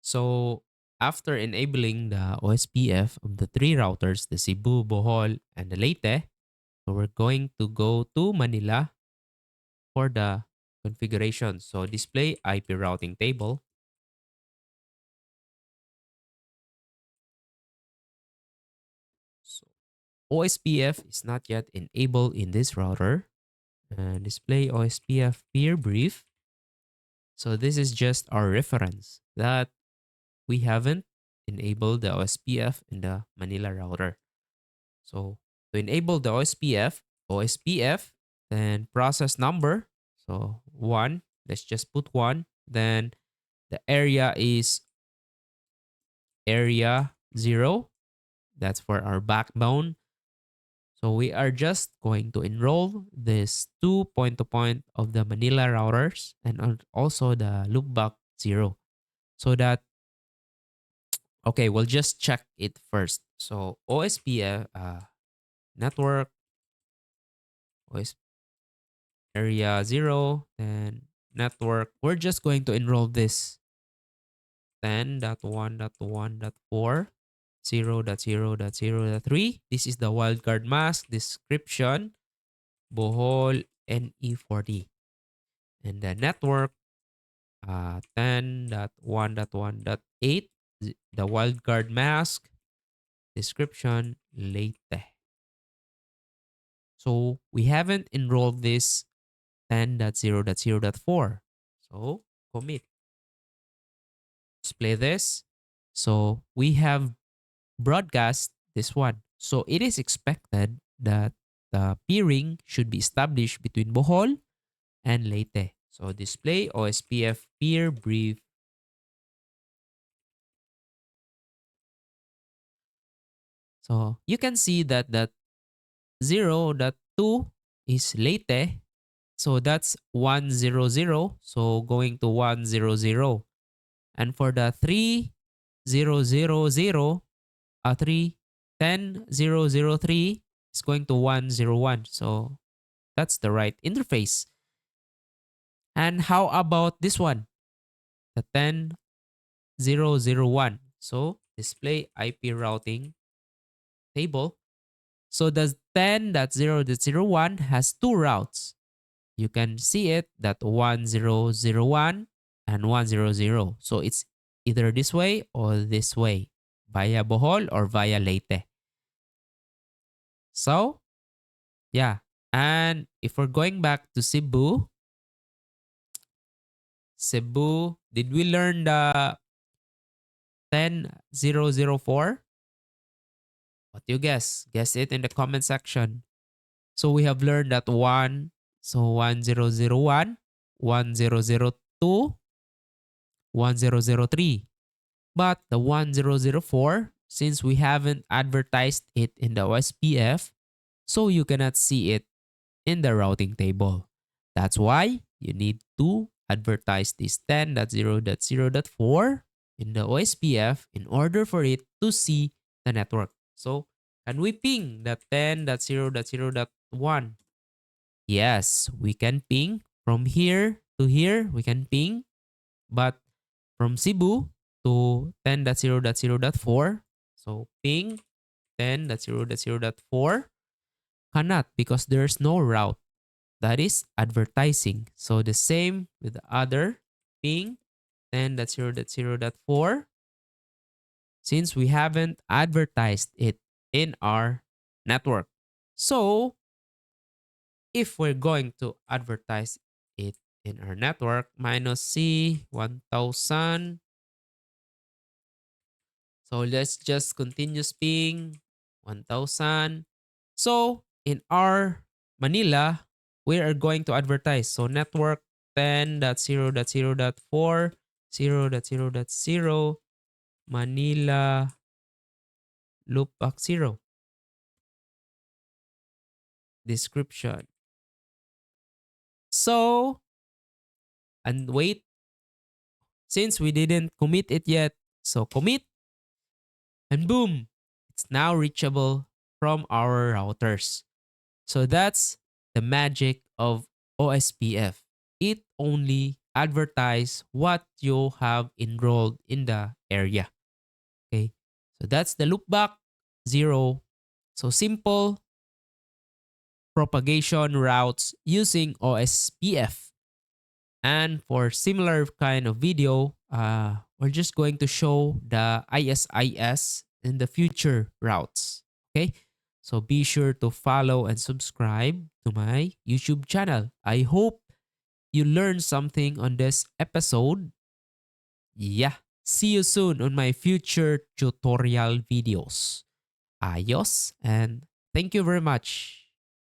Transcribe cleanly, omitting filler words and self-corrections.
So after enabling the OSPF of the three routers, the Cebu, Bohol, and the Leyte, so we're going to go to Manila for the configuration. So display IP routing table. So OSPF is not yet enabled in this router. And display OSPF peer brief. So this is just our reference that we haven't enabled the OSPF in the Manila router. So to enable the OSPF, then process number. So 1, let's just put 1. Then the area is area 0. That's for our backbone. So we are just going to enroll this two point-to-point of the Manila routers and also the loopback 0. So that, okay, we'll just check it first. So OSPF network, OS area 0, and network. We're just going to enroll this 10.1.1.4, 0.0.0.3. This is the wildcard mask description, Bohol NE40. And the network 10.1.1.8, the wildcard mask description, Leyte. So we haven't enrolled this 10.0.0.4. So commit. Let's play this. So we have broadcast this one. So it is expected that the peering should be established between Bohol and Leyte. So display OSPF peer brief. So you can see that 0.2 is Leyte. So that's 100. So going to 100. And for the 3000, 3 is going to 101. So that's the right interface. And how about this one? The 10001. So display IP routing table. So the 10.0.01 has two routes. You can see it that 1001 and 100. So it's either this way or this way, via Bohol or via Leyte. So yeah. And if we're going back to Cebu, did we learn the 10004? What do you guess? Guess it in the comment section. So we have learned that 1, so 1001, 1002, 1003. But the 1004, since we haven't advertised it in the OSPF, so you cannot see it in the routing table. That's why you need to advertise this 10.0.0.4 in the OSPF in order for it to see the network. So can we ping the 10.0.0.1? Yes, we can ping from here to here. We can ping, but from Cebu to 10.0.0.4, so ping 10.0.0.4 cannot because there's no route. That is advertising. So the same with the other ping 10.0.0.4 since we haven't advertised it in our network. So if we're going to advertise it in our network, minus C 1000. So let's just continue ping 1000. So in our Manila, we are going to advertise. So network 10.0.0.4, 0.0.0, Manila loopback 0. Description. So, and wait, since we didn't commit it yet, so commit, and boom, it's now reachable from our routers. So that's the magic of OSPF. It only advertise what you have enrolled in the area. Okay. So that's the loopback zero. So simple propagation routes using OSPF. And for similar kind of video, we're just going to show the ISIS in the future routes. Okay. So be sure to follow and subscribe to my YouTube channel. I hope you learned something on this episode. Yeah. See you soon on my future tutorial videos. Ayos, and thank you very much.